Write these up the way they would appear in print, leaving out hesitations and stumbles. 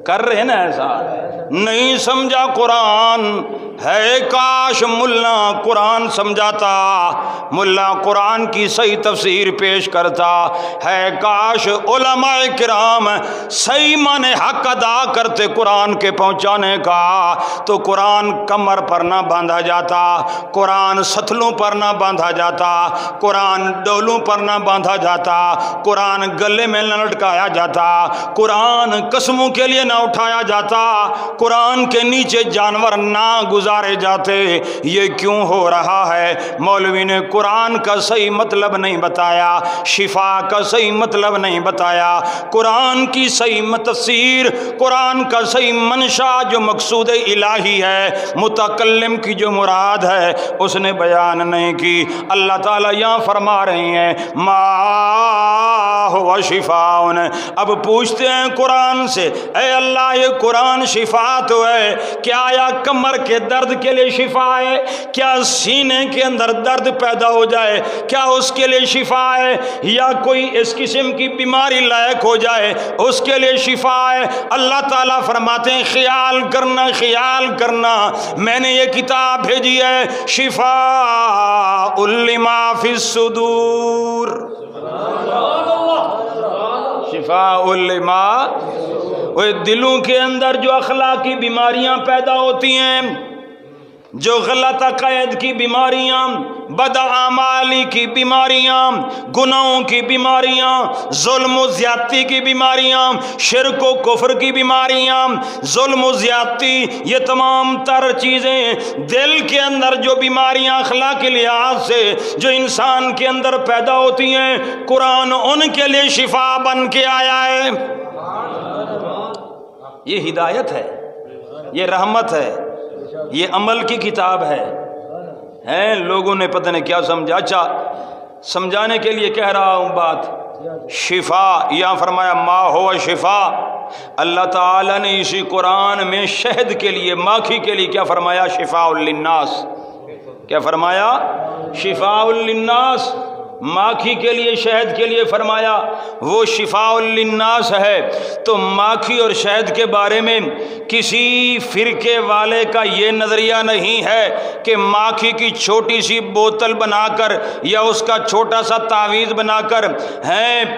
کر رہے نا ایسا؟ نہیں سمجھا قرآن، ہے کاش ملا قرآن سمجھاتا، ملا قرآن کی صحیح تفسیر پیش کرتا، ہے کاش علماء کرام صحیح معنی حق ادا کرتے قرآن کے پہنچانے کا، تو قرآن کمر پر نہ باندھا جاتا، قرآن ستلوں پر نہ باندھا جاتا، قرآن ڈولوں پر نہ باندھا جاتا، قرآن گلے میں نہ لٹکایا جاتا، قرآن قسموں کے لیے نہ اٹھایا جاتا، قرآن کے نیچے جانور نہ گزارے جاتے۔ یہ کیوں ہو رہا ہے؟ مولوی نے قرآن کا صحیح مطلب نہیں بتایا، شفا کا صحیح مطلب نہیں بتایا، قرآن کی صحیح تفسیر، قرآن کا صحیح منشا جو مقصود الہی ہے، متکلم کی جو مراد ہے، اس نے بیان نہیں کی۔ اللہ تعالیٰ یہاں فرما رہی ہیں ما ہوا شفاء۔ اب پوچھتے ہیں قرآن سے، اے اللہ یہ قرآن شفا تو ہے، کیا آیا کمر کے درد کے لیے شفا ہے؟ کیا سینے کے اندر درد پیدا ہو جائے کیا اس کے لیے شفا ہے؟ یا کوئی اس قسم کی بیماری لائق ہو جائے اس کے لیے شفا ہے؟ اللہ تعالیٰ فرماتے ہیں خیال کرنا، خیال کرنا، میں نے یہ کتاب بھیجی ہے شفاء لما فی الصدور، شفاء لما، وہ دلوں کے اندر جو اخلاقی بیماریاں پیدا ہوتی ہیں، جو غلط عقائد کی بیماریاں، بدعمالی کی بیماریاں، گناہوں کی بیماریاں، ظلم و زیادتی کی بیماریاں، شرک و کفر کی بیماریاں، ظلم و زیادتی، یہ تمام تر چیزیں دل کے اندر جو بیماریاں اخلاقی لحاظ سے جو انسان کے اندر پیدا ہوتی ہیں، قرآن ان کے لیے شفا بن کے آیا ہے۔ یہ ہدایت ہے، یہ رحمت ہے، یہ عمل کی کتاب ہے۔ لوگوں نے پتہ نہیں کیا سمجھا۔ اچھا، سمجھانے کے لیے کہہ رہا ہوں بات، شفا یہاں فرمایا ما ہوا شفا۔ اللہ تعالیٰ نے اسی قرآن میں شہد کے لیے، ماکھی کے لیے کیا فرمایا؟ شفاء للناس۔ کیا فرمایا؟ شفاء للناس۔ ماکھی کے لیے، شہد کے لیے فرمایا وہ شفاء للناس ہے۔ تو ماکھی اور شہد کے بارے میں کسی فرقے والے کا یہ نظریہ نہیں ہے کہ ماکھی کی چھوٹی سی بوتل بنا کر یا اس کا چھوٹا سا تعویذ بنا کر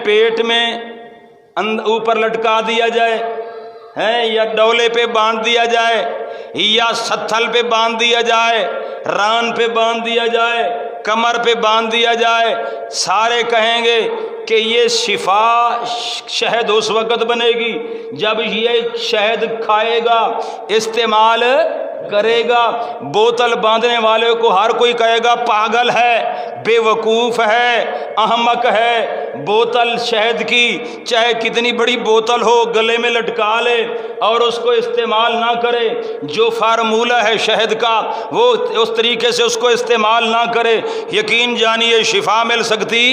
پیٹ میں اوپر لٹکا دیا جائے، یا ڈولے پہ باندھ دیا جائے، یا ستھل پہ باندھ دیا جائے، ران پہ باندھ دیا جائے، کمر پہ باندھ دیا جائے۔ سارے کہیں گے کہ یہ شفا شہد اس وقت بنے گی جب یہ شہد کھائے گا، استعمال کرے گا۔ بوتل باندھنے والے کو ہر کوئی کہے گا پاگل ہے، بے وقوف ہے، احمق ہے۔ بوتل شہد کی چاہے کتنی بڑی بوتل ہو گلے میں لٹکا لے اور اس کو استعمال نہ کرے، جو فارمولہ ہے شہد کا وہ اس طریقے سے اس کو استعمال نہ کرے، یقین جانیے شفا مل سکتی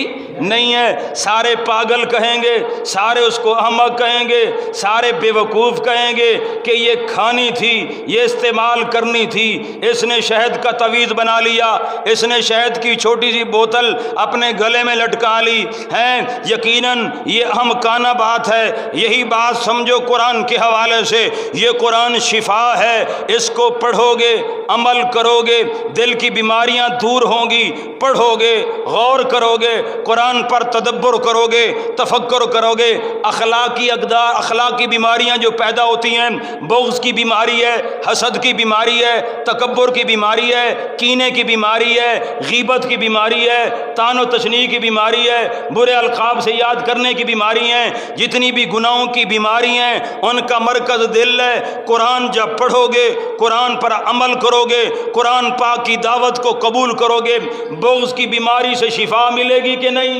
نہیں ہے۔ سارے پاگل کہیں گے، سارے اس کو احمق کہیں گے، سارے بے وقوف کہیں گے کہ یہ کھانی تھی، یہ استعمال کرنی تھی، اس نے شہد کا تعویذ بنا لیا، اس نے شہد کی چھوٹی سی بوتل اپنے گلے میں لٹکا لی ہے۔ یقیناً یہ احمقانہ بات ہے۔ یہی بات سمجھو قرآن کے حوالے سے، یہ قرآن شفا ہے، اس کو پڑھو گے، عمل کرو گے، دل کی بیماریاں دور ہوں گی، پڑھو گے، غور کرو گے، قرآن پر تدبر کرو گے، تفکر کرو گے، اخلاقی اقدار، اخلاقی بیماریاں جو پیدا ہوتی ہیں، بغض کی بیماری ہے، حسد کی بیماری ہے، تکبر کی بیماری ہے، کینے کی بیماری ہے، غیبت کی بیماری ہے، طعن و تشنیع کی بیماری ہے، برے القاب سے یاد کرنے کی بیماری ہیں، جتنی بھی گناہوں کی بیماری ہیں ان کا مرکز دل ہے۔ قرآن جب پڑھو گے، قرآن پر عمل کرو گے، قرآن پاک کی دعوت کو قبول کرو گے، بغض کی بیماری سے شفا ملے گی کہ نہیں؟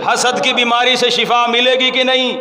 حسد کی بیماری سے شفا ملے گی کہ نہیں؟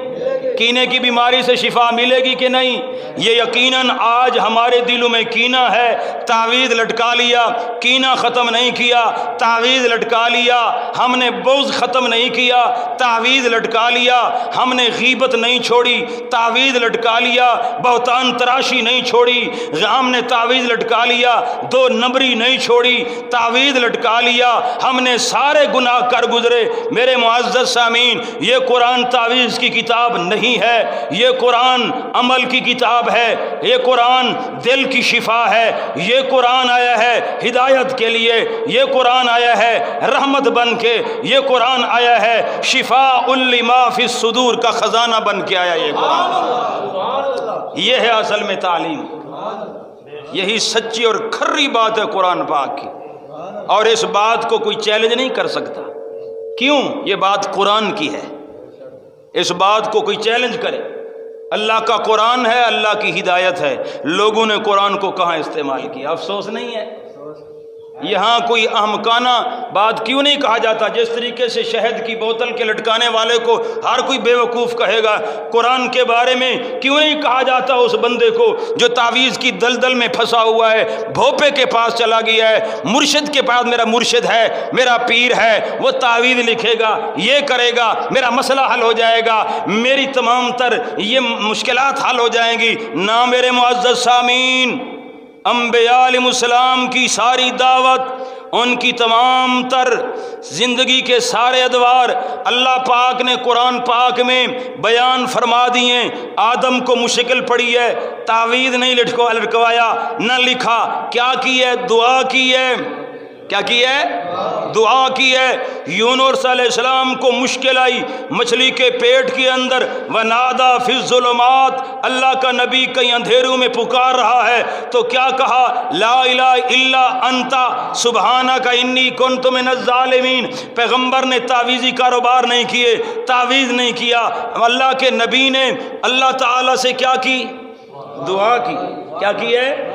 کینے کی بیماری سے شفا ملے گی کہ نہیں؟ یہ یقیناً آج ہمارے دلوں میں کینہ ہے، تعویذ لٹکا لیا، کینہ ختم نہیں کیا، تعویذ لٹکا لیا، ہم نے بغض ختم نہیں کیا، تعویذ لٹکا لیا، ہم نے غیبت نہیں چھوڑی، تعویذ لٹکا لیا، بہتان تراشی نہیں چھوڑی، ہم نے تعویذ لٹکا لیا، دو نمبری نہیں چھوڑی، تعویذ لٹکا لیا، ہم نے سارے گناہ کر گزرے۔ میرے معزز سامعین، یہ قرآن تعویذ کی کتاب نہیں نہیں ہے، یہ قرآن عمل کی کتاب ہے، یہ قرآن دل کی شفا ہے، یہ قرآن آیا ہے ہدایت کے لیے، یہ قرآن آیا ہے رحمت بن کے، یہ قرآن آیا ہے شفاء لما فی الصدور کا خزانہ بن کے آیا یہ قرآن۔ یہ ہے اصل میں تعلیم، یہی سچی اور کھری بات ہے قرآن پاک کی، اور اس بات کو کوئی چیلنج نہیں کر سکتا۔ کیوں؟ یہ بات قرآن کی ہے، اس بات کو کوئی چیلنج کرے؟ اللہ کا قرآن ہے، اللہ کی ہدایت ہے، لوگوں نے قرآن کو کہاں استعمال کیا؟ افسوس نہیں ہے؟ یہاں کوئی احمقانہ بات کیوں نہیں کہا جاتا؟ جس طریقے سے شہد کی بوتل کے لٹکانے والے کو ہر کوئی بے وقوف کہے گا، قرآن کے بارے میں کیوں نہیں کہا جاتا اس بندے کو جو تعویذ کی دلدل میں پھنسا ہوا ہے، بھوپے کے پاس چلا گیا ہے، مرشد کے پاس میرا مرشد ہے، میرا پیر ہے، وہ تعویذ لکھے گا، یہ کرے گا، میرا مسئلہ حل ہو جائے گا، میری تمام تر یہ مشکلات حل ہو جائیں گی۔ نہ میرے معزز سامعین، انبیاء علیہ السلام کی ساری دعوت، ان کی تمام تر زندگی کے سارے ادوار اللہ پاک نے قرآن پاک میں بیان فرما دیے۔ آدم کو مشکل پڑی ہے، تعویذ نہیں لٹکوایا، نہ لکھا، کیا کی ہے؟ دعا کی ہے۔ کیا کی ہے؟ دعا کی ہے۔ یونس علیہ السلام کو مشکل آئی مچھلی کے پیٹ کے اندر، ونادا فی الظلمات، اللہ کا نبی کئی اندھیروں میں پکار رہا ہے تو کیا کہا؟ لا الہ الا انت سبحانک انی کنت من الظالمین۔ پیغمبر نے تعویذی کاروبار نہیں کیے، تعویذ نہیں کیا، اللہ کے نبی نے اللہ تعالی سے کیا کی؟ دعا کی۔ کیا کی ہے؟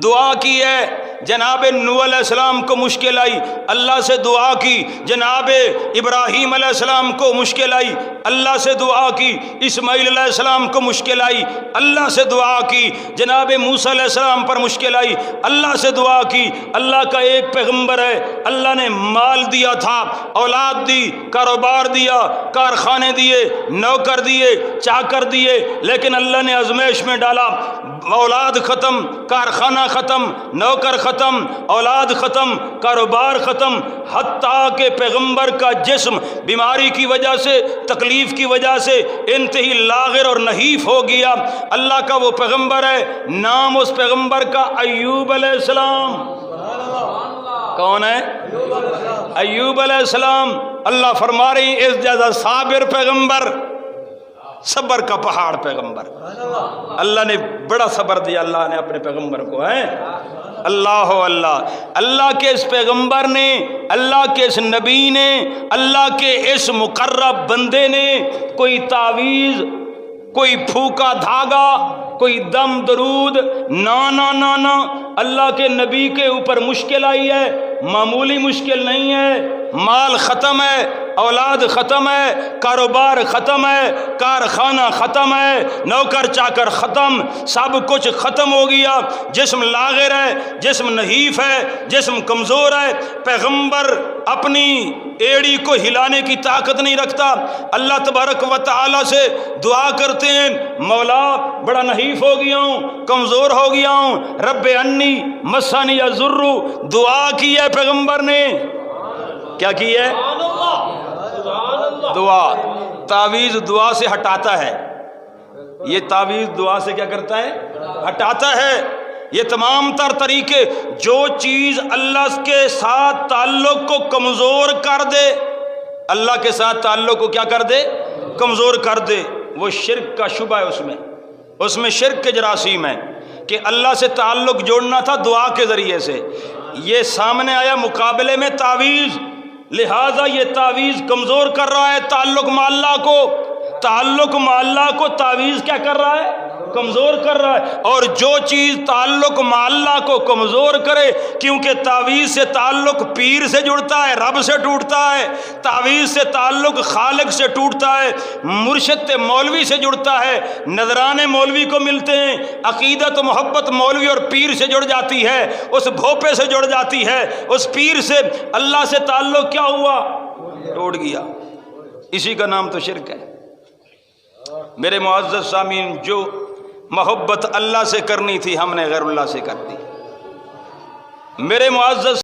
دعا کی ہے۔ جناب نوح علیہ السلام کو مشکل آئی، اللہ سے دعا کی۔ جناب ابراہیم علیہ السلام کو مشکل آئی، اللہ سے دعا کی۔ اسماعیل علیہ السلام کو مشکل آئی، اللہ سے دعا کی۔ جناب موسیٰ علیہ السلام پر مشکل آئی، اللہ سے دعا کی۔ اللہ کا ایک پیغمبر ہے، اللہ نے مال دیا تھا، اولاد دی، کاروبار دیا، کارخانے دیے، نوکر دیے، چاکر دیے، لیکن اللہ نے آزمائش میں ڈالا، اولاد ختم، کارخانہ ختم، نوکر ختم، اولاد ختم، کاروبار ختم، حتیٰ کہ پیغمبر کا جسم بیماری کی وجہ سے، تکلیف کی وجہ سے انتہائی لاغر اور نحیف ہو گیا۔ اللہ کا وہ پیغمبر ہے، نام اس پیغمبر کا ایوب علیہ السلام۔ کون ہے؟ ایوب علیہ السلام۔ اللہ فرما رہی اس جیسا صابر پیغمبر، صبر کا پہاڑ پیغمبر، اللہ نے بڑا صبر دیا اللہ نے اپنے پیغمبر کو ہے۔ اللہ اللہ، اللہ کے اس پیغمبر نے، اللہ کے اس نبی نے، اللہ کے اس مقرب بندے نے کوئی تعویذ، کوئی پھونکا دھاگا، کوئی دم درود، نہ اللہ کے نبی کے اوپر مشکل آئی ہے، معمولی مشکل نہیں ہے۔ مال ختم ہے، اولاد ختم ہے، کاروبار ختم ہے، کارخانہ ختم ہے، نوکر چاکر ختم، سب کچھ ختم ہو گیا، جسم لاغر ہے، جسم نحیف ہے، جسم کمزور ہے۔ پیغمبر اپنی ایڑی کو ہلانے کی طاقت نہیں رکھتا، اللہ تبارک و تعالی سے دعا کرتے ہیں، مولا بڑا نحیف ہو گیا ہوں، کمزور ہو گیا ہوں، رب انی مسنی الضر، دعا کی ہے پیغمبر نے۔ کیا کی ہے؟ دعا۔ تعویذ دعا سے ہٹاتا ہے، یہ تعویذ دعا سے کیا کرتا ہے؟ ہٹاتا ہے۔ یہ تمام تر طریقے، جو چیز اللہ کے ساتھ تعلق کو کمزور کر دے، اللہ کے ساتھ تعلق کو کیا کر دے؟ کمزور کر دے، وہ شرک کا شبہ ہے، اس میں شرک کے جراثیم ہیں کہ اللہ سے تعلق جوڑنا تھا دعا کے ذریعے سے، یہ سامنے آیا مقابلے میں تعویذ، لہٰذا یہ تعویذ کمزور کر رہا ہے تعلق مع اللہ کو، تعلق مع اللہ کو تعویذ کیا کر رہا ہے؟ کمزور کر رہا ہے۔ اور جو چیز تعلق مع اللہ کو کمزور کرے، کیونکہ تعویذ سے تعلق پیر سے جڑتا ہے، رب سے ٹوٹتا ہے، تعویذ سے تعلق خالق سے ٹوٹتا ہے، مرشد سے مولوی سے جڑتا ہے، نذرانے مولوی کو ملتے ہیں، عقیدت و محبت مولوی اور پیر سے جڑ جاتی ہے، اس بھوپے سے جڑ جاتی ہے، اس پیر سے اللہ سے تعلق کیا ہوا؟ ٹوٹ گیا۔ اسی کا نام تو شرک ہے۔ میرے معزز سامعین، جو محبت اللہ سے کرنی تھی ہم نے غیر اللہ سے کر دی۔ میرے معزز